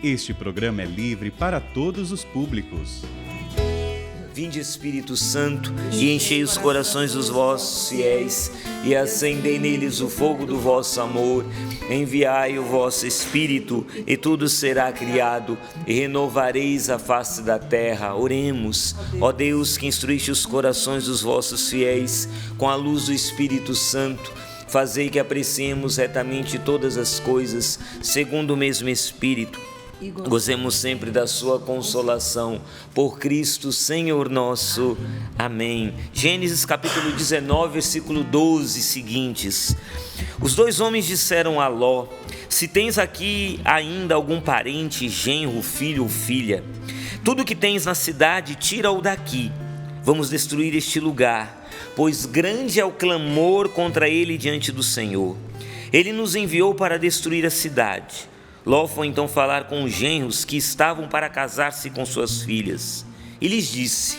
Este programa é livre para todos os públicos. Vinde, Espírito Santo, e enchei os corações dos vossos fiéis, e acendei neles o fogo do vosso amor. Enviai o vosso Espírito, e tudo será criado, e renovareis a face da terra. Oremos. Ó Deus, que instruíste os corações dos vossos fiéis com a luz do Espírito Santo, fazei que apreciemos retamente todas as coisas, segundo o mesmo Espírito. Gozemos sempre da sua consolação, por Cristo Senhor nosso. Amém. Gênesis capítulo 19, versículo 12 seguintes. Os dois homens disseram a Ló: se tens aqui ainda algum parente, genro, filho ou filha, tudo que tens na cidade, tira-o daqui. Vamos destruir este lugar, pois grande é o clamor contra ele diante do Senhor. Ele nos enviou para destruir a cidade. Ló foi então falar com os genros que estavam para casar-se com suas filhas, e lhes disse: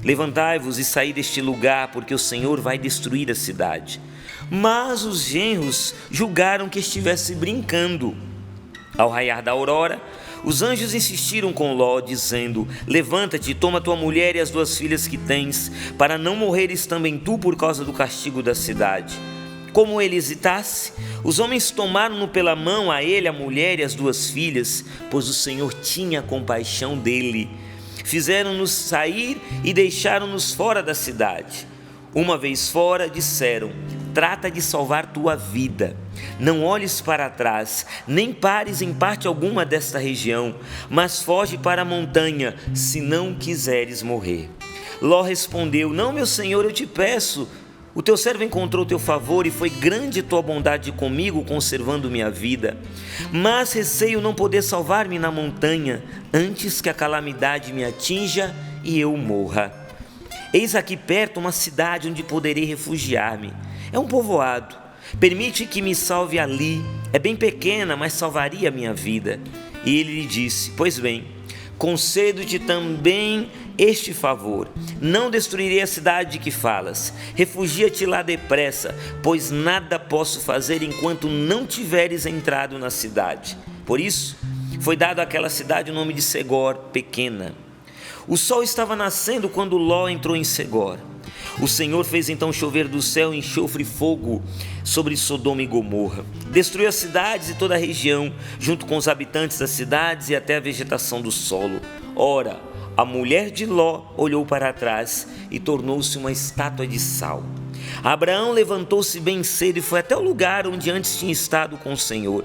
levantai-vos e saí deste lugar, porque o Senhor vai destruir a cidade. Mas os genros julgaram que estivesse brincando. Ao raiar da aurora, os anjos insistiram com Ló, dizendo: levanta-te, toma tua mulher e as 2 filhas que tens, para não morreres também tu por causa do castigo da cidade. Como ele hesitasse, os homens tomaram-no pela mão, a ele, a mulher e as 2 filhas, pois o Senhor tinha compaixão dele. Fizeram-nos sair e deixaram-nos fora da cidade. Uma vez fora, disseram: trata de salvar tua vida. Não olhes para trás, nem pares em parte alguma desta região, mas foge para a montanha, se não quiseres morrer. Ló respondeu: não, meu senhor, eu te peço. O teu servo encontrou teu favor e foi grande tua bondade comigo, conservando minha vida. Mas receio não poder salvar-me na montanha, antes que a calamidade me atinja e eu morra. Eis aqui perto uma cidade onde poderei refugiar-me. É um povoado. Permite que me salve ali. É bem pequena, mas salvaria a minha vida. E ele lhe disse: pois bem, concedo-te também este favor: não destruirei a cidade de que falas. Refugia-te lá depressa, pois nada posso fazer enquanto não tiveres entrado na cidade. Por isso, foi dado àquela cidade o nome de Segor, pequena. O sol estava nascendo quando Ló entrou em Segor. O Senhor fez então chover do céu enxofre e fogo sobre Sodoma e Gomorra. Destruiu as cidades e toda a região, junto com os habitantes das cidades e até a vegetação do solo. Ora, a mulher de Ló olhou para trás e tornou-se uma estátua de sal. Abraão levantou-se bem cedo e foi até o lugar onde antes tinha estado com o Senhor.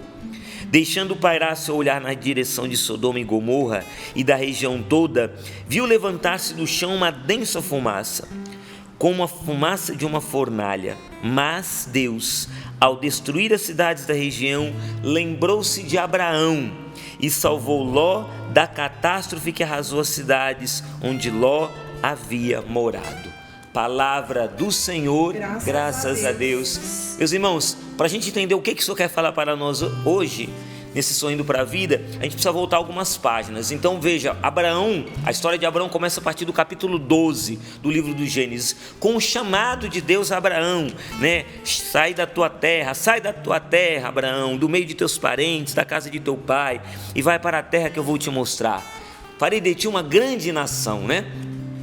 Deixando pairar seu olhar na direção de Sodoma e Gomorra e da região toda, viu levantar-se do chão uma densa fumaça, como a fumaça de uma fornalha. Mas Deus, ao destruir as cidades da região, lembrou-se de Abraão e salvou Ló da catástrofe que arrasou as cidades onde Ló havia morado. Palavra do Senhor, graças a Deus. Meus irmãos, para a gente entender o que o Senhor quer falar para nós hoje, nesse sonho indo para a vida, a gente precisa voltar algumas páginas. Então veja, Abraão, a história de Abraão começa a partir do capítulo 12 do livro do Gênesis, com o chamado de Deus a Abraão, né? Sai da tua terra, Abraão, do meio de teus parentes, da casa de teu pai, e vai para a terra que eu vou te mostrar. Farei de ti uma grande nação, né?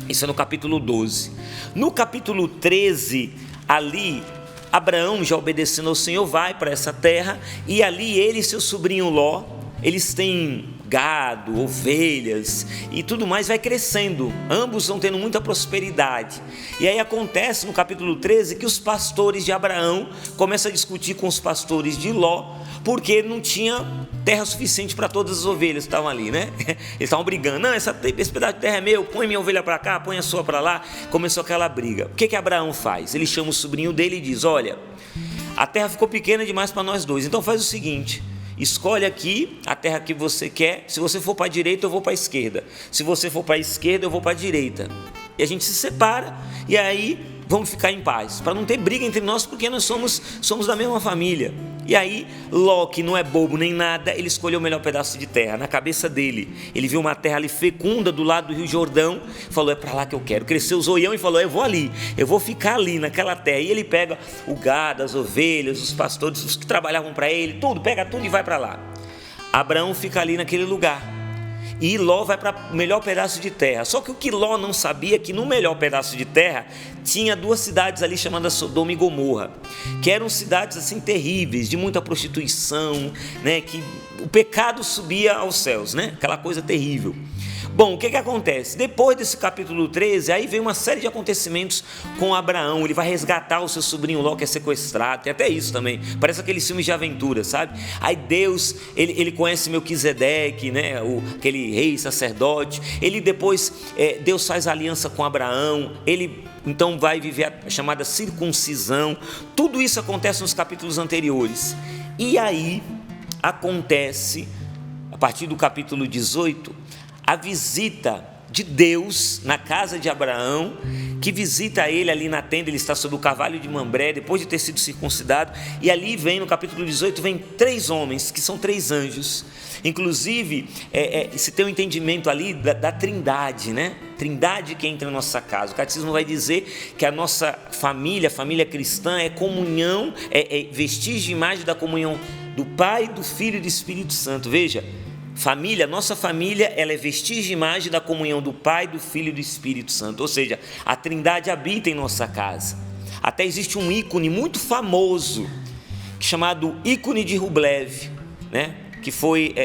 Isso é no capítulo 12. No capítulo 13, ali, Abraão, já obedecendo ao Senhor, vai para essa terra, e ali ele e seu sobrinho Ló, eles têm gado, ovelhas e tudo mais, vai crescendo, ambos vão tendo muita prosperidade. E aí acontece no capítulo 13 que os pastores de Abraão começam a discutir com os pastores de Ló, porque não tinha terra suficiente para todas as ovelhas que estavam ali, né? Eles estavam brigando: não, esse pedaço de terra é meu, põe minha ovelha para cá, põe a sua para lá. Começou aquela briga. O que Abraão faz? Ele chama o sobrinho dele e diz: olha, a terra ficou pequena demais para nós dois, então faz o seguinte: escolhe aqui a terra que você quer. Se você for para a direita, eu vou para a esquerda. Se você for para a esquerda, eu vou para a direita. E a gente se separa, e aí vamos ficar em paz, para não ter briga entre nós, porque nós somos da mesma família. E aí Ló, que não é bobo nem nada, ele escolheu o melhor pedaço de terra. Na cabeça dele, ele viu uma terra ali fecunda do lado do Rio Jordão, falou: é para lá que eu quero. Cresceu o zoião e falou: eu vou ali, eu vou ficar ali naquela terra. E ele pega o gado, as ovelhas, os pastores, os que trabalhavam para ele, tudo, pega tudo e vai para lá. Abraão fica ali naquele lugar. E Ló vai para o melhor pedaço de terra. Só que o que Ló não sabia é que no melhor pedaço de terra tinha 2 cidades ali chamadas Sodoma e Gomorra, que eram cidades assim terríveis, de muita prostituição, né? Que o pecado subia aos céus, né? Aquela coisa terrível. Bom, o que acontece? Depois desse capítulo 13, aí vem uma série de acontecimentos com Abraão. Ele vai resgatar o seu sobrinho Ló, que é sequestrado. Tem até isso também, parece aqueles filmes de aventura, sabe? Aí Deus, ele conhece Melquisedeque, né? Aquele rei, sacerdote. Ele depois, Deus faz aliança com Abraão. Ele então vai viver a chamada circuncisão. Tudo isso acontece nos capítulos anteriores. E aí acontece, a partir do capítulo 18, a visita de Deus na casa de Abraão, que visita ele ali na tenda. Ele está sob o carvalho de Mambré, depois de ter sido circuncidado, e ali vem, no capítulo 18, vem 3 homens, que são 3 anjos. Inclusive, se tem um entendimento ali da trindade, né? Trindade que entra na nossa casa. O catecismo vai dizer que a nossa família, a família cristã, é comunhão, é vestígio e imagem da comunhão do Pai, do Filho e do Espírito Santo. Veja, família, nossa família, ela é vestígio e imagem da comunhão do Pai, do Filho e do Espírito Santo. Ou seja, a trindade habita em nossa casa. Até existe um ícone muito famoso, chamado ícone de Rublev, né? Que foi,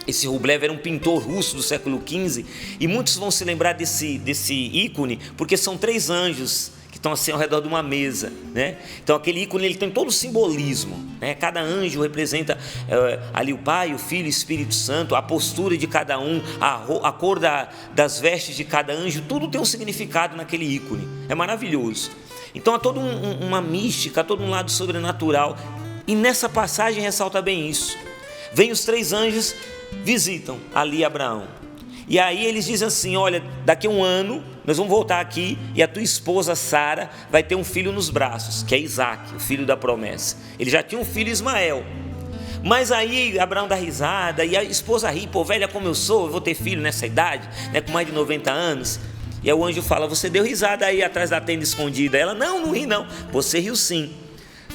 esse Rublev era um pintor russo do século XV, e muitos vão se lembrar desse ícone, porque são 3 anjos que estão assim ao redor de uma mesa, né? Então aquele ícone, ele tem todo o simbolismo, né? Cada anjo representa ali o Pai, o Filho e o Espírito Santo, a postura de cada um, a cor das vestes de cada anjo, tudo tem um significado naquele ícone. É maravilhoso. Então há toda uma mística, todo um lado sobrenatural, e nessa passagem ressalta bem isso. Vem os 3 anjos, visitam ali Abraão, e aí eles dizem assim: olha, daqui a 1 ano nós vamos voltar aqui e a tua esposa Sara vai ter um filho nos braços, que é Isaac, o filho da promessa. Ele já tinha um filho, Ismael. Mas aí Abraão dá risada, e a esposa ri: pô, velha como eu sou, eu vou ter filho nessa idade, né, com mais de 90 anos. E aí o anjo fala: você deu risada aí atrás da tenda escondida. Ela: não ri não. Você riu sim.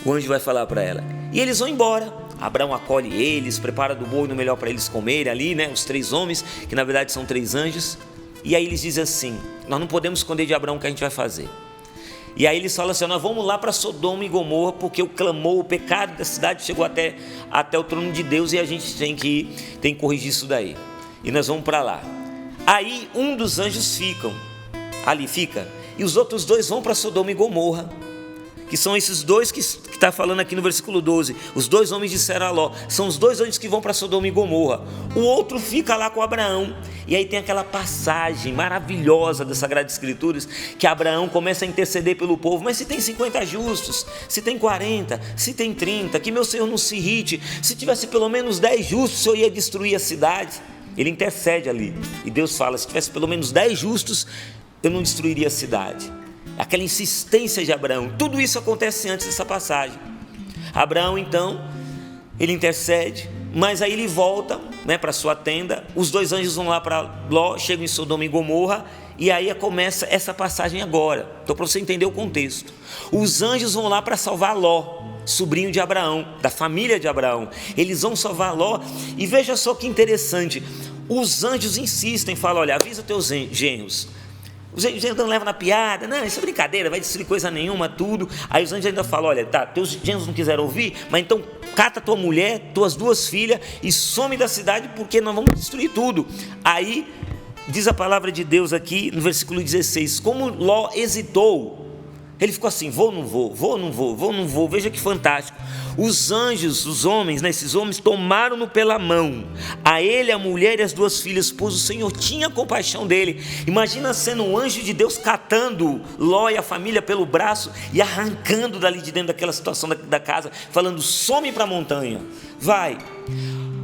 O anjo vai falar para ela, e eles vão embora. Abraão acolhe eles, prepara do bom e do melhor para eles comerem ali, né? Os 3 homens, que na verdade são 3 anjos. E aí eles dizem assim: nós não podemos esconder de Abraão o que a gente vai fazer. E aí eles falam assim: nós vamos lá para Sodoma e Gomorra, porque o clamor, o pecado da cidade chegou até o trono de Deus, e a gente tem que corrigir isso daí. E nós vamos para lá. Aí um dos anjos fica, e os outros 2 vão para Sodoma e Gomorra, que são esses 2 que está falando aqui no versículo 12. Os 2 homens disseram a Ló, são os 2 anjos que vão para Sodoma e Gomorra. O outro fica lá com Abraão. E aí tem aquela passagem maravilhosa das Sagradas Escrituras, que Abraão começa a interceder pelo povo. Mas se tem 50 justos, se tem 40, se tem 30, que meu Senhor não se irrite. Se tivesse pelo menos 10 justos, o Senhor ia destruir a cidade. Ele intercede ali, e Deus fala: se tivesse pelo menos 10 justos, eu não destruiria a cidade. Aquela insistência de Abraão. Tudo isso acontece antes dessa passagem. Abraão então, ele intercede, mas aí ele volta, né, para sua tenda. Os 2 anjos vão lá para Ló, chegam em Sodoma e Gomorra, e aí começa essa passagem agora. Então, para você entender o contexto, os anjos vão lá para salvar Ló, sobrinho de Abraão, da família de Abraão. Eles vão salvar Ló, e veja só que interessante, os anjos insistem, falam: olha, avisa teus genros. Os anjos não levam na piada: não, isso é brincadeira, vai destruir coisa nenhuma, tudo. Aí os anjos ainda falam: olha, tá, teus genros não quiseram ouvir, mas então cata tua mulher, tuas 2 filhas e some da cidade, porque nós vamos destruir tudo. Aí diz a palavra de Deus aqui no versículo 16, como Ló hesitou, ele ficou assim: vou ou não vou, vou ou não vou, vou ou não vou. Veja que fantástico. Os anjos, os homens, né, esses homens tomaram-no pela mão, a ele, a mulher e as 2 filhas, pois o Senhor tinha compaixão dele. Imagina sendo um anjo de Deus catando Ló e a família pelo braço e arrancando dali de dentro daquela situação da casa, falando: some para a montanha, vai.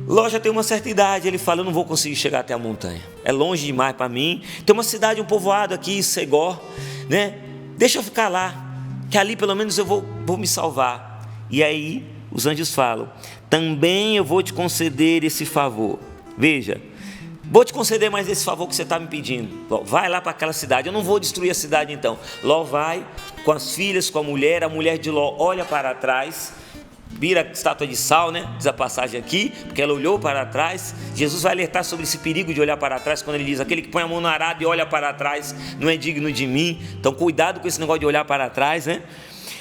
Ló já tem uma certa idade, ele fala: eu não vou conseguir chegar até a montanha, é longe demais para mim. Tem uma cidade, um povoado aqui, Segó, né? Deixa eu ficar lá, que ali pelo menos eu vou me salvar. E aí os anjos falam: também eu vou te conceder esse favor. Veja, vou te conceder mais esse favor que você está me pedindo. Vai lá para aquela cidade, eu não vou destruir a cidade então. Ló vai com as filhas, com a mulher de Ló olha para trás, vira estátua de sal, né? Diz a passagem aqui, porque ela olhou para trás. Jesus vai alertar sobre esse perigo de olhar para trás, quando ele diz: aquele que põe a mão no arado e olha para trás não é digno de mim. Então cuidado com esse negócio de olhar para trás, né?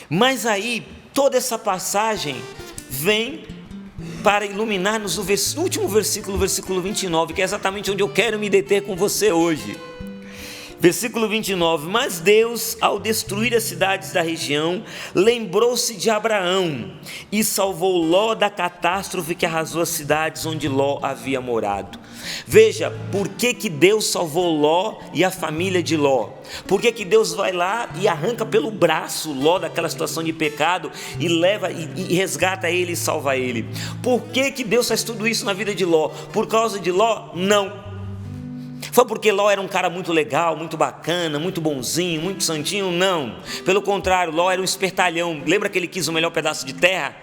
Mas aí toda essa passagem vem para iluminar-nos o último versículo, versículo 29, que é exatamente onde eu quero me deter com você hoje. Versículo 29, mas Deus, ao destruir as cidades da região, lembrou-se de Abraão e salvou Ló da catástrofe que arrasou as cidades onde Ló havia morado. Veja, por que Deus salvou Ló e a família de Ló? Por que Deus vai lá e arranca pelo braço Ló daquela situação de pecado e leva e resgata ele e salva ele? Por que Deus faz tudo isso na vida de Ló? Por causa de Ló? Não. Foi porque Ló era um cara muito legal, muito bacana, muito bonzinho, muito santinho? Não. Pelo contrário, Ló era um espertalhão. Lembra que ele quis o melhor pedaço de terra?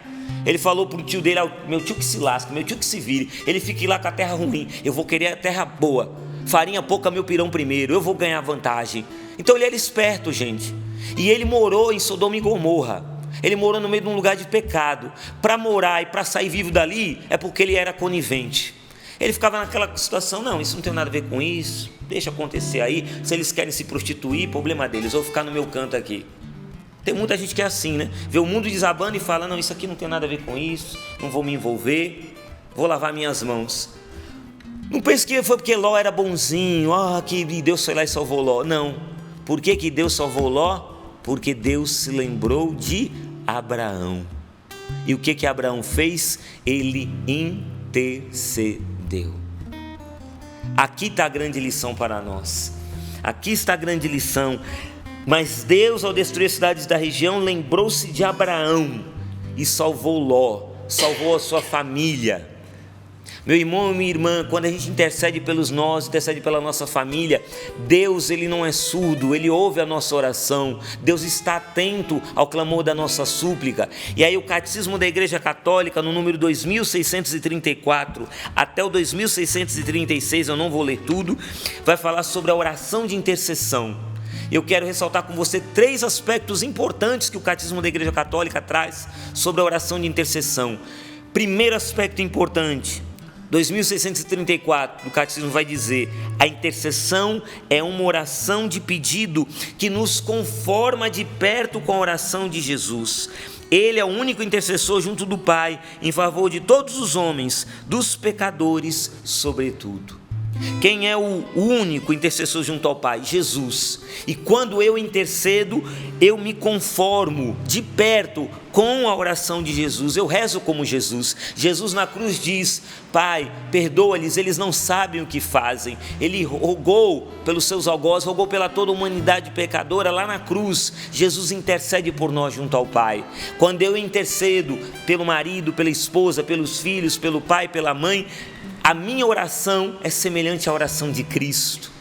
Ele falou para o tio dele: meu tio que se lasque, meu tio que se vire. Ele fique lá com a terra ruim, eu vou querer a terra boa. Farinha pouca, meu pirão primeiro, eu vou ganhar vantagem. Então ele era esperto, gente. E ele morou em Sodoma e Gomorra. Ele morou no meio de um lugar de pecado. Para morar e para sair vivo dali é porque ele era conivente. Ele ficava naquela situação: não, isso não tem nada a ver com isso, deixa acontecer aí. Se eles querem se prostituir, problema deles, eu vou ficar no meu canto aqui. Tem muita gente que é assim, né? Vê o mundo desabando e fala: não, isso aqui não tem nada a ver com isso, não vou me envolver, vou lavar minhas mãos. Não pense que foi porque Ló era bonzinho, que Deus foi lá e salvou Ló. Não. Por que Deus salvou Ló? Porque Deus se lembrou de Abraão. E o que Abraão fez? Ele intercedeu. Aqui está a grande lição para nós. Aqui está a grande lição. Mas Deus, ao destruir as cidades da região, lembrou-se de Abraão e salvou Ló, salvou a sua família. Meu irmão e minha irmã, quando a gente intercede pelos nós, intercede pela nossa família, Deus, Ele não é surdo, Ele ouve a nossa oração. Deus está atento ao clamor da nossa súplica. E aí o Catecismo da Igreja Católica, no número 2634 até o 2636, eu não vou ler tudo, vai falar sobre a oração de intercessão. Eu quero ressaltar com você 3 aspectos importantes que o Catecismo da Igreja Católica traz sobre a oração de intercessão. Primeiro aspecto importante: 2634, o Catecismo vai dizer: a intercessão é uma oração de pedido que nos conforma de perto com a oração de Jesus. Ele é o único intercessor junto do Pai, em favor de todos os homens, dos pecadores sobretudo. Quem é o único intercessor junto ao Pai? Jesus. E quando eu intercedo, eu me conformo de perto com a oração de Jesus. Eu rezo como Jesus. Jesus na cruz diz: Pai, perdoa-lhes, eles não sabem o que fazem. Ele rogou pelos seus algozes, rogou pela toda a humanidade pecadora lá na cruz. Jesus intercede por nós junto ao Pai. Quando eu intercedo pelo marido, pela esposa, pelos filhos, pelo pai, pela mãe, a minha oração é semelhante à oração de Cristo.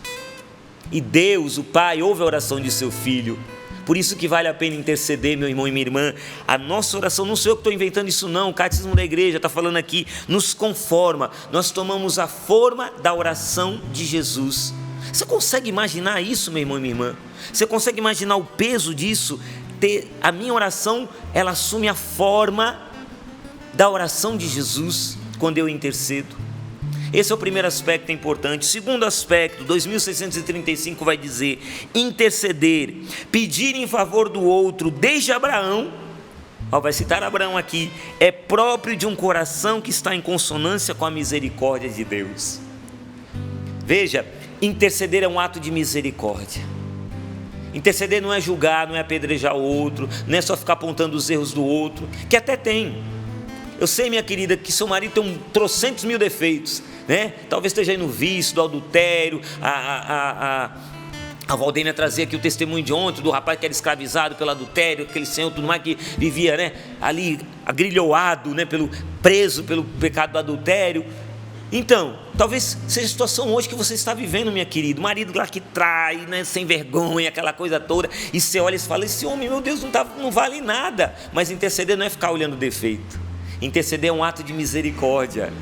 E Deus, o Pai, ouve a oração de seu Filho. Por isso que vale a pena interceder, meu irmão e minha irmã. A nossa oração, não sou eu que estou inventando isso não, o Catecismo da Igreja está falando aqui, nos conforma. Nós tomamos a forma da oração de Jesus. Você consegue imaginar isso, meu irmão e minha irmã? Você consegue imaginar o peso disso? A minha oração, ela assume a forma da oração de Jesus quando eu intercedo. Esse é o primeiro aspecto importante. Segundo aspecto, 2635 vai dizer: interceder, pedir em favor do outro, desde Abraão, vai citar Abraão aqui, é próprio de um coração que está em consonância com a misericórdia de Deus. Veja, interceder é um ato de misericórdia. Interceder não é julgar, não é apedrejar o outro, não é só ficar apontando os erros do outro, que até tem. Eu sei, minha querida, que seu marido tem 300.000 defeitos, né? Talvez esteja aí no vício, do adultério. A Valdênia trazia aqui o testemunho de ontem do rapaz que era escravizado pelo adultério, aquele senhor, tudo mais, que vivia, né, ali agrilhoado, né, preso pelo pecado do adultério. Então, talvez seja a situação hoje que você está vivendo, minha querida. O marido lá que trai, né, sem vergonha, aquela coisa toda. E você olha e fala: esse homem, meu Deus, não vale nada. Mas interceder não é ficar olhando defeito. Interceder é um ato de misericórdia.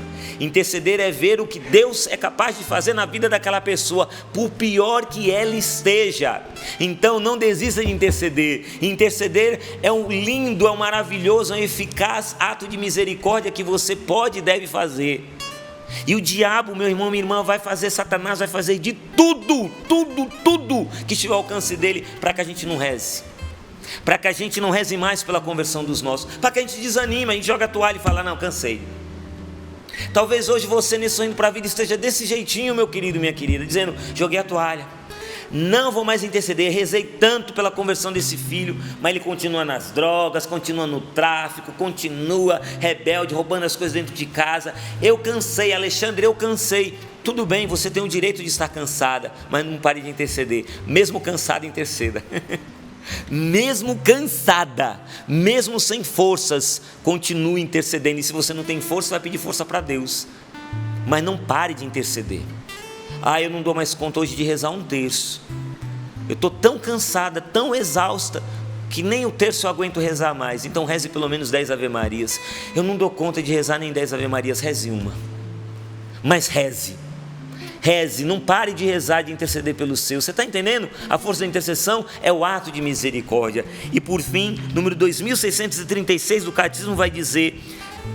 Interceder é ver o que Deus é capaz de fazer na vida daquela pessoa, por pior que ela esteja. Então não desista de interceder. Interceder é um lindo, é um maravilhoso, é um eficaz ato de misericórdia que você pode e deve fazer. E o diabo, meu irmão, minha irmã, vai fazer, Satanás vai fazer de tudo que estiver ao alcance dele, para que a gente não reze, para que a gente não reze mais pela conversão dos nossos, para que a gente desanime, a gente joga a toalha e fala, não, cansei. Talvez hoje você, nesse indo para a vida, esteja desse jeitinho, meu querido, minha querida, dizendo, joguei a toalha, não vou mais interceder, rezei tanto pela conversão desse filho, mas ele continua nas drogas, continua no tráfico, continua rebelde, roubando as coisas dentro de casa. Eu cansei, Alexandre, eu cansei. Tudo bem, você tem o direito de estar cansada, mas não pare de interceder. Mesmo cansada, interceda. Mesmo cansada, mesmo sem forças, continue intercedendo. E se você não tem força, vai pedir força para Deus, mas não pare de interceder. Eu não dou mais conta hoje de rezar um terço, eu estou tão cansada, tão exausta, que nem o terço eu aguento rezar mais. Então reze pelo menos 10 Ave Marias. Eu não dou conta de rezar nem 10 Ave Marias, reze uma, mas reze, não pare de rezar, de interceder pelos seus. Você está entendendo? A força da intercessão é o ato de misericórdia. E por fim, número 2636 do Catecismo vai dizer,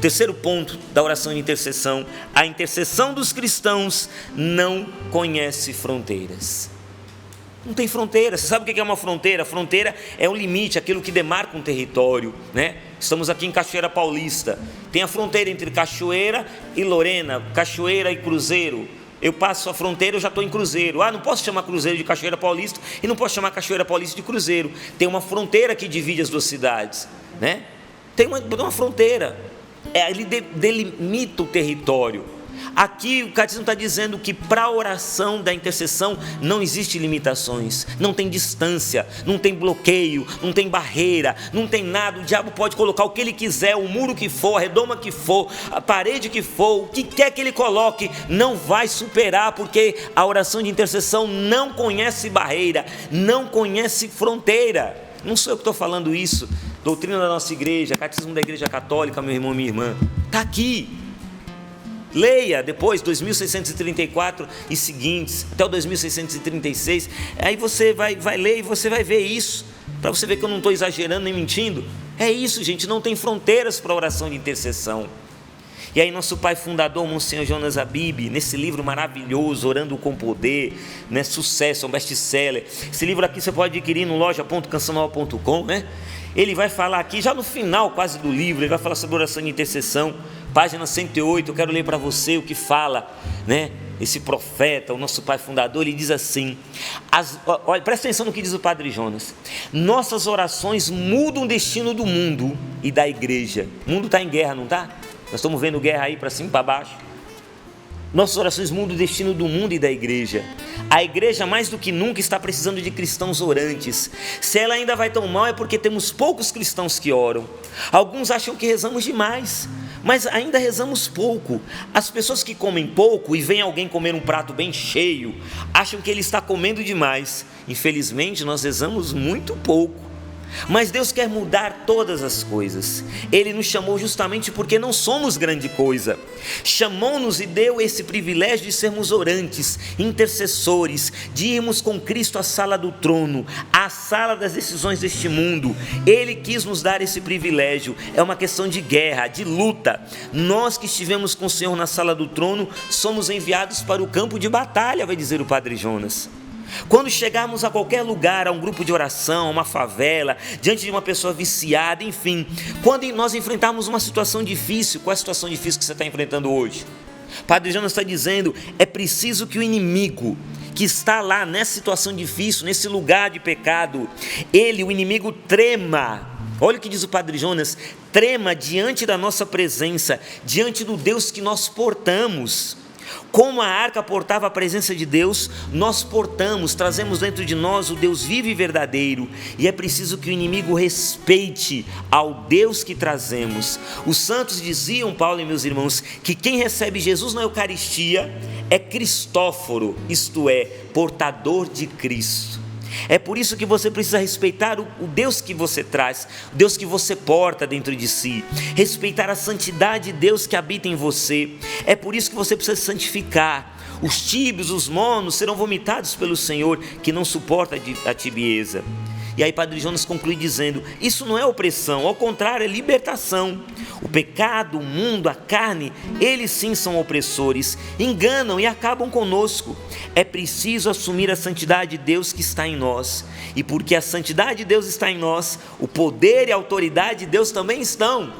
terceiro ponto da oração de intercessão: a intercessão dos cristãos não conhece fronteiras. Não tem fronteira. Você sabe o que é uma fronteira? A fronteira é um limite, aquilo que demarca um território, né? Estamos aqui em Cachoeira Paulista, tem a fronteira entre Cachoeira e Lorena, Cachoeira e Cruzeiro. Eu passo a fronteira, eu já estou em Cruzeiro. Não posso chamar Cruzeiro de Cachoeira Paulista e não posso chamar Cachoeira Paulista de Cruzeiro. Tem uma fronteira que divide as duas cidades, né? Tem uma fronteira. Ele delimita o território. Aqui o Catecismo está dizendo que para a oração da intercessão não existe limitações, não tem distância, não tem bloqueio, não tem barreira, não tem nada. O diabo pode colocar o que ele quiser, o muro que for, a redoma que for, a parede que for, o que quer que ele coloque, não vai superar, porque a oração de intercessão não conhece barreira, não conhece fronteira. Não sou eu que estou falando isso, doutrina da nossa igreja, Catecismo da Igreja Católica, meu irmão e minha irmã, está aqui. Leia depois 2634 e seguintes, até o 2636, aí você vai ler e você vai ver isso, para você ver que eu não estou exagerando nem mentindo. É isso, gente, não tem fronteiras para a oração de intercessão. E aí nosso pai fundador, Monsenhor Jonas Abib, nesse livro maravilhoso, Orando com Poder, né, sucesso, é um best-seller. Esse livro aqui você pode adquirir no loja.cancional.com, né? Ele vai falar aqui, já no final quase do livro, ele vai falar sobre oração de intercessão, página 108, eu quero ler para você o que fala, né? Esse profeta, o nosso pai fundador, ele diz assim, olha, presta atenção no que diz o Padre Jonas: nossas orações mudam o destino do mundo e da igreja. O mundo está em guerra, não está? Nós estamos vendo guerra aí para cima e para baixo. Nossas orações mudam o destino do mundo e da igreja. A igreja mais do que nunca está precisando de cristãos orantes. Se ela ainda vai tão mal é porque temos poucos cristãos que oram. Alguns acham que rezamos demais, mas ainda rezamos pouco. As pessoas que comem pouco e vem alguém comer um prato bem cheio, acham que ele está comendo demais. Infelizmente nós rezamos muito pouco. Mas Deus quer mudar todas as coisas. Ele nos chamou justamente porque não somos grande coisa. Chamou-nos e deu esse privilégio de sermos orantes, intercessores, de irmos com Cristo à sala do trono, à sala das decisões deste mundo. Ele quis nos dar esse privilégio. É uma questão de guerra, de luta. Nós que estivemos com o Senhor na sala do trono, somos enviados para o campo de batalha, vai dizer o Padre Jonas. Quando chegarmos a qualquer lugar, a um grupo de oração, a uma favela, diante de uma pessoa viciada, enfim, quando nós enfrentarmos uma situação difícil, qual é a situação difícil que você está enfrentando hoje? Padre Jonas está dizendo, é preciso que o inimigo que está lá nessa situação difícil, nesse lugar de pecado, o inimigo trema. Olha o que diz o Padre Jonas: trema diante da nossa presença, diante do Deus que nós portamos. Como a arca portava a presença de Deus, nós portamos, trazemos dentro de nós o Deus vivo e verdadeiro, e é preciso que o inimigo respeite ao Deus que trazemos. Os santos diziam, Paulo e meus irmãos, que quem recebe Jesus na Eucaristia é Cristóforo, isto é, portador de Cristo. É por isso que você precisa respeitar o Deus que você traz, o Deus que você porta dentro de si, respeitar a santidade de Deus que habita em você. É por isso que você precisa se santificar. Os tíbios, os monos serão vomitados pelo Senhor, que não suporta a tibieza. E aí Padre Jonas conclui dizendo: isso não é opressão, ao contrário, é libertação. O pecado, o mundo, a carne, eles sim são opressores, enganam e acabam conosco. É preciso assumir a santidade de Deus que está em nós. E porque a santidade de Deus está em nós, o poder e a autoridade de Deus também estão.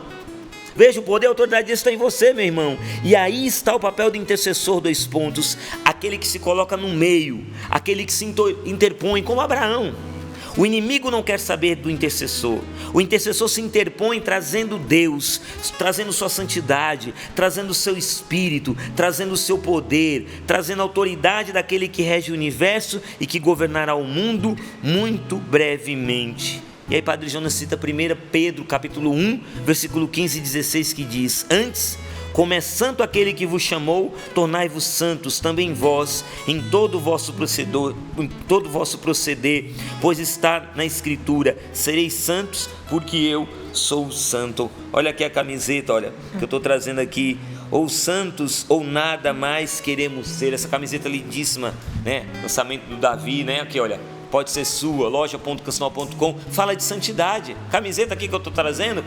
Veja, o poder e a autoridade de Deus está em você, meu irmão. E aí está o papel do intercessor, 2 pontos. Aquele que se coloca no meio, aquele que se interpõe, como Abraão. O inimigo não quer saber do intercessor. O intercessor se interpõe trazendo Deus, trazendo sua santidade, trazendo o seu espírito, trazendo o seu poder, trazendo a autoridade daquele que rege o universo e que governará o mundo muito brevemente. E aí Padre Jonas cita 1 Pedro capítulo 1, versículo 15 e 16, que diz: antes, como é santo aquele que vos chamou, tornai-vos santos também vós em todo o vosso proceder, pois está na Escritura: sereis santos, porque eu sou santo. Olha aqui a camiseta, olha, que eu estou trazendo aqui: ou santos ou nada mais queremos ser. Essa camiseta lindíssima, né? Lançamento do Davi, né? Aqui, olha, pode ser sua, loja.cancional.com, fala de santidade. Camiseta aqui que eu estou trazendo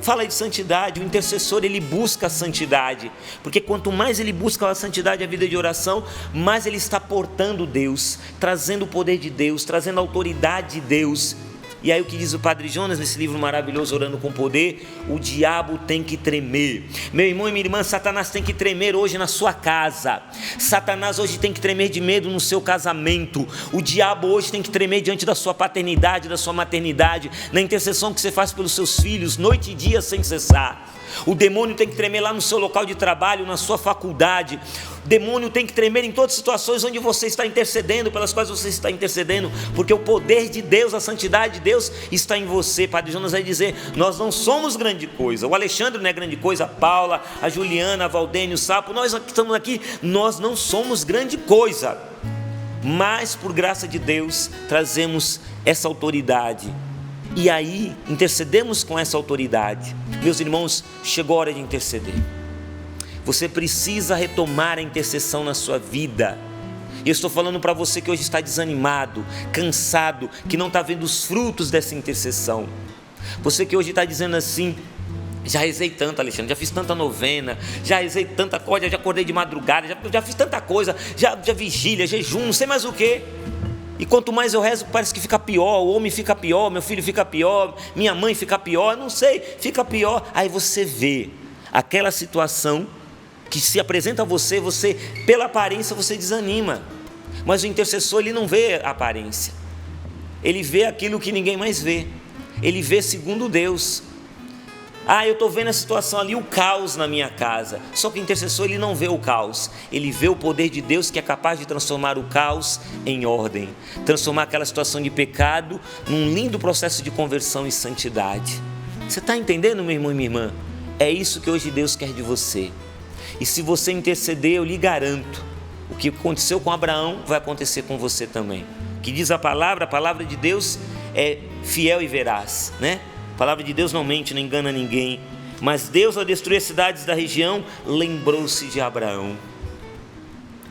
fala de santidade. O intercessor, ele busca a santidade, porque quanto mais ele busca a santidade, a vida de oração, mais ele está portando Deus, trazendo o poder de Deus, trazendo a autoridade de Deus. E aí o que diz o Padre Jonas nesse livro maravilhoso, Orando com Poder? O diabo tem que tremer. Meu irmão e minha irmã, Satanás tem que tremer hoje na sua casa. Satanás hoje tem que tremer de medo no seu casamento. O diabo hoje tem que tremer diante da sua paternidade, da sua maternidade, na intercessão que você faz pelos seus filhos, noite e dia sem cessar. O demônio tem que tremer lá no seu local de trabalho, na sua faculdade. O demônio tem que tremer em todas as situações onde você está intercedendo, pelas quais você está intercedendo, porque o poder de Deus, a santidade de Deus está em você. Padre Jonas vai dizer: nós não somos grande coisa. O Alexandre não é grande coisa, a Paula, a Juliana, a Valdênio, o Sapo, nós que estamos aqui, nós não somos grande coisa, mas por graça de Deus trazemos essa autoridade. E aí intercedemos com essa autoridade. Meus irmãos, chegou a hora de interceder. Você precisa retomar a intercessão na sua vida. Eu estou falando para você que hoje está desanimado, cansado, que não está vendo os frutos dessa intercessão. Você que hoje está dizendo assim: já rezei tanto, Alexandre, já fiz tanta novena, já rezei tanta coisa, já acordei de madrugada, já fiz tanta coisa, já vigília, jejum, não sei mais o que. E quanto mais eu rezo, parece que fica pior. O homem fica pior, meu filho fica pior, minha mãe fica pior, não sei, fica pior. Aí você vê aquela situação que se apresenta a você, pela aparência você desanima. Mas o intercessor, ele não vê a aparência, ele vê aquilo que ninguém mais vê. Ele vê segundo Deus. Eu estou vendo a situação ali, o caos na minha casa. Só que o intercessor, ele não vê o caos, ele vê o poder de Deus, que é capaz de transformar o caos em ordem, transformar aquela situação de pecado num lindo processo de conversão e santidade. Você está entendendo, meu irmão e minha irmã? É isso que hoje Deus quer de você. E se você interceder, eu lhe garanto, o que aconteceu com Abraão vai acontecer com você também. O que diz a palavra de Deus é fiel e veraz, né? A palavra de Deus não mente, não engana ninguém. Mas Deus, ao destruir as cidades da região, lembrou-se de Abraão.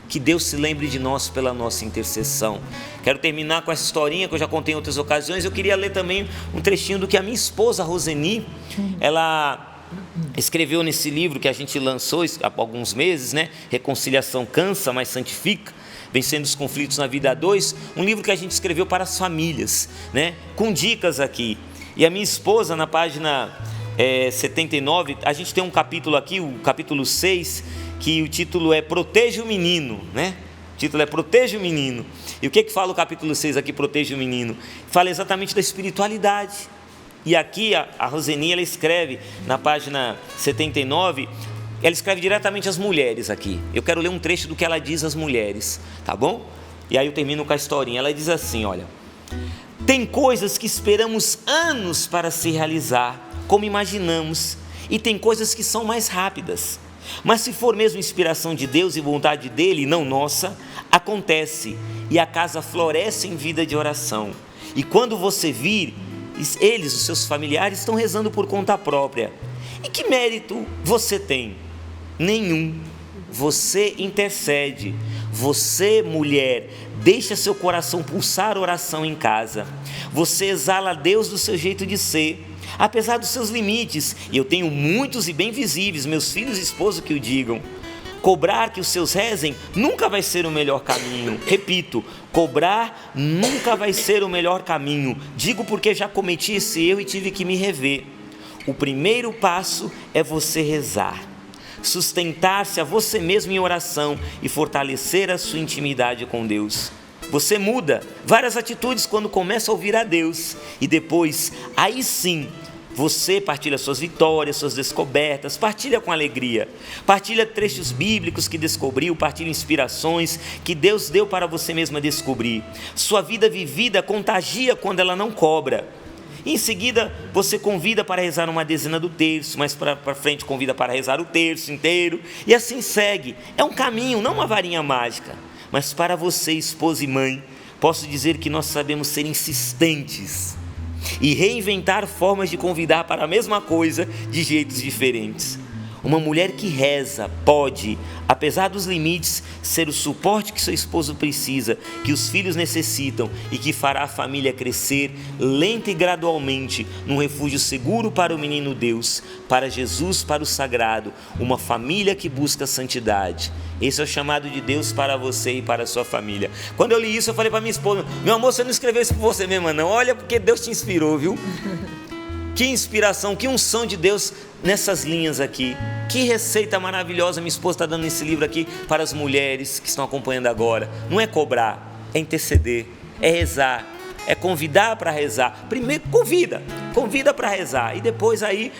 Que Deus se lembre de nós pela nossa intercessão. Quero terminar com essa historinha que eu já contei em outras ocasiões. Eu queria ler também um trechinho do que a minha esposa, Roseni, ela escreveu nesse livro que a gente lançou há alguns meses, né? Reconciliação cansa, mas santifica, vencendo os conflitos na vida a dois. Um livro que a gente escreveu para as famílias, né? Com dicas aqui. E a minha esposa, na página 79, a gente tem um capítulo aqui, o capítulo 6, que o título é Proteja o Menino, né? O título é Proteja o Menino. E o que fala o capítulo 6 aqui, Proteja o Menino? Fala exatamente da espiritualidade. E aqui a Roseni, ela escreve na página 79, ela escreve diretamente às mulheres aqui. Eu quero ler um trecho do que ela diz às mulheres, tá bom? E aí eu termino com a historinha. Ela diz assim, olha: tem coisas que esperamos anos para se realizar, como imaginamos, e tem coisas que são mais rápidas. Mas se for mesmo inspiração de Deus e vontade dele, não nossa, acontece e a casa floresce em vida de oração. E quando você vir, eles, os seus familiares, estão rezando por conta própria. E que mérito você tem? Nenhum. Você intercede. Você, mulher, deixa seu coração pulsar oração em casa. Você exala a Deus do seu jeito de ser, apesar dos seus limites. E eu tenho muitos e bem visíveis, meus filhos e esposo que o digam. Cobrar que os seus rezem nunca vai ser o melhor caminho. Repito, cobrar nunca vai ser o melhor caminho. Digo porque já cometi esse erro e tive que me rever. O primeiro passo é você rezar, sustentar-se a você mesmo em oração e fortalecer a sua intimidade com Deus. Você muda várias atitudes quando começa a ouvir a Deus e depois, aí sim, você partilha suas vitórias, suas descobertas, partilha com alegria, partilha trechos bíblicos que descobriu, partilha inspirações que Deus deu para você mesma descobrir. Sua vida vivida contagia quando ela não cobra. E em seguida, você convida para rezar uma dezena do terço, mais para frente convida para rezar o terço inteiro, e assim segue. É um caminho, não uma varinha mágica. Mas para você, esposa e mãe, posso dizer que nós sabemos ser insistentes e reinventar formas de convidar para a mesma coisa de jeitos diferentes. Uma mulher que reza pode, apesar dos limites, ser o suporte que seu esposo precisa, que os filhos necessitam e que fará a família crescer lenta e gradualmente num refúgio seguro para o menino Deus, para Jesus, para o sagrado, uma família que busca santidade. Esse é o chamado de Deus para você e para a sua família. Quando eu li isso, eu falei para minha esposa: meu amor, você não escreveu isso por você mesma não, olha porque Deus te inspirou, viu? Que inspiração, que unção de Deus nessas linhas aqui. Que receita maravilhosa minha esposa está dando nesse livro aqui para as mulheres que estão acompanhando agora. Não é cobrar, é interceder, é rezar, é convidar para rezar. Primeiro convida para rezar e depois aí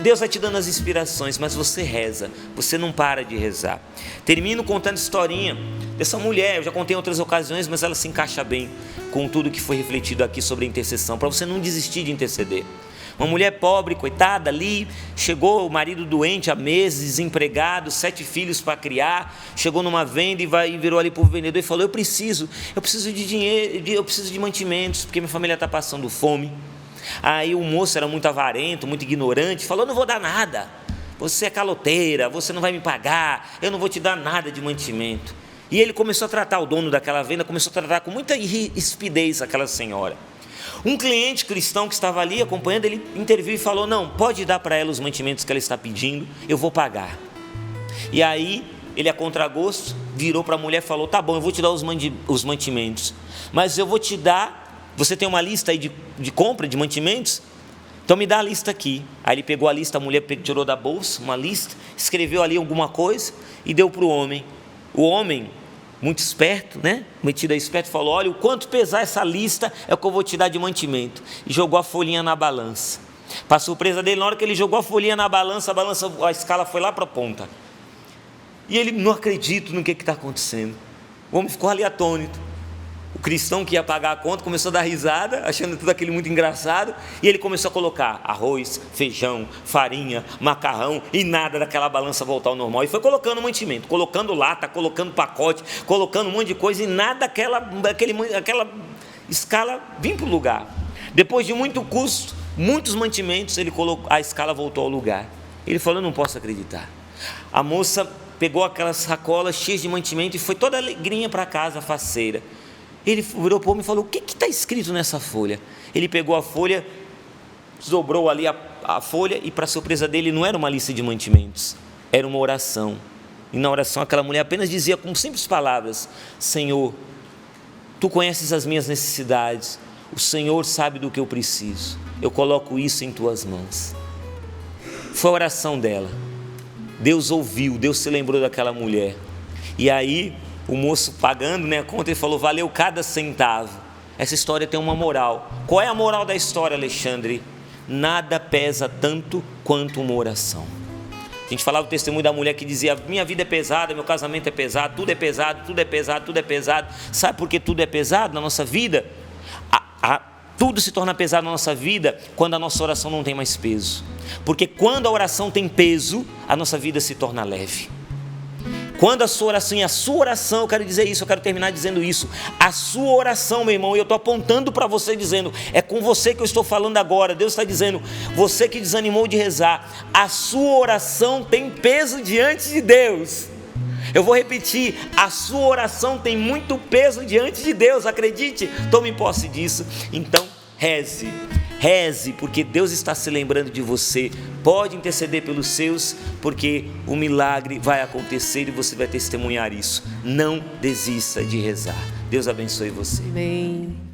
Deus vai te dando as inspirações, mas você reza, você não para de rezar. Termino contando historinha dessa mulher, eu já contei em outras ocasiões, mas ela se encaixa bem com tudo que foi refletido aqui sobre a intercessão, para você não desistir de interceder. Uma mulher pobre, coitada, ali, chegou o marido doente há meses, desempregado, 7 filhos para criar, chegou numa venda e virou ali para o vendedor e falou: eu preciso de dinheiro, eu preciso de mantimentos, porque minha família está passando fome. Aí o moço era muito avarento, muito ignorante, falou: não vou dar nada, você é caloteira, você não vai me pagar, eu não vou te dar nada de mantimento. E ele começou a tratar, o dono daquela venda começou a tratar com muita rispidez aquela senhora. Um cliente cristão que estava ali acompanhando, ele interviu e falou: não, pode dar para ela os mantimentos que ela está pedindo, eu vou pagar. E aí ele, a contragosto, virou para a mulher e falou: tá bom, eu vou te dar os mantimentos, mas eu vou te dar, você tem uma lista aí de compra de mantimentos? Então me dá a lista aqui. Aí ele pegou a lista, a mulher tirou da bolsa uma lista, escreveu ali alguma coisa e deu para o homem. O homem, muito esperto, né? Metido a esperto, falou: olha, o quanto pesar essa lista é o que eu vou te dar de mantimento. E jogou a folhinha na balança. Para surpresa dele, na hora que ele jogou a folhinha na balança, a escala foi lá para a ponta. E ele: não acredito no que está acontecendo. O homem ficou ali atônito. O cristão que ia pagar a conta começou a dar risada, achando tudo aquilo muito engraçado, e ele começou a colocar arroz, feijão, farinha, macarrão, e nada daquela balança voltar ao normal. E foi colocando mantimento, colocando lata, colocando pacote, colocando um monte de coisa, e nada aquela escala vinha para o lugar. Depois de muito custo, muitos mantimentos, a escala voltou ao lugar. Ele falou: eu não posso acreditar. A moça pegou aquelas sacolas cheias de mantimento e foi toda alegrinha para casa, faceira. Ele virou para o homem e falou: o que está escrito nessa folha? Ele pegou a folha, dobrou ali a folha, e para surpresa dele não era uma lista de mantimentos, era uma oração. E na oração aquela mulher apenas dizia com simples palavras: Senhor, Tu conheces as minhas necessidades, o Senhor sabe do que eu preciso, eu coloco isso em Tuas mãos. Foi a oração dela. Deus ouviu, Deus se lembrou daquela mulher. E aí o moço, pagando, né, a conta, ele falou: valeu cada centavo. Essa história tem uma moral. Qual é a moral da história, Alexandre? Nada pesa tanto quanto uma oração. A gente falava o testemunho da mulher que dizia: minha vida é pesada, meu casamento é pesado, tudo é pesado, tudo é pesado, tudo é pesado. Sabe por que tudo é pesado na nossa vida? Tudo se torna pesado na nossa vida quando a nossa oração não tem mais peso. Porque quando a oração tem peso, a nossa vida se torna leve. Quando a sua oração, e a sua oração, eu quero dizer isso, eu quero terminar dizendo isso, a sua oração, meu irmão, e eu estou apontando para você dizendo, é com você que eu estou falando agora, Deus está dizendo, você que desanimou de rezar, a sua oração tem peso diante de Deus. Eu vou repetir, a sua oração tem muito peso diante de Deus, acredite, tome posse disso. Então reze, porque Deus está se lembrando de você. Pode interceder pelos seus, porque o milagre vai acontecer e você vai testemunhar isso. Não desista de rezar. Deus abençoe você. Amém.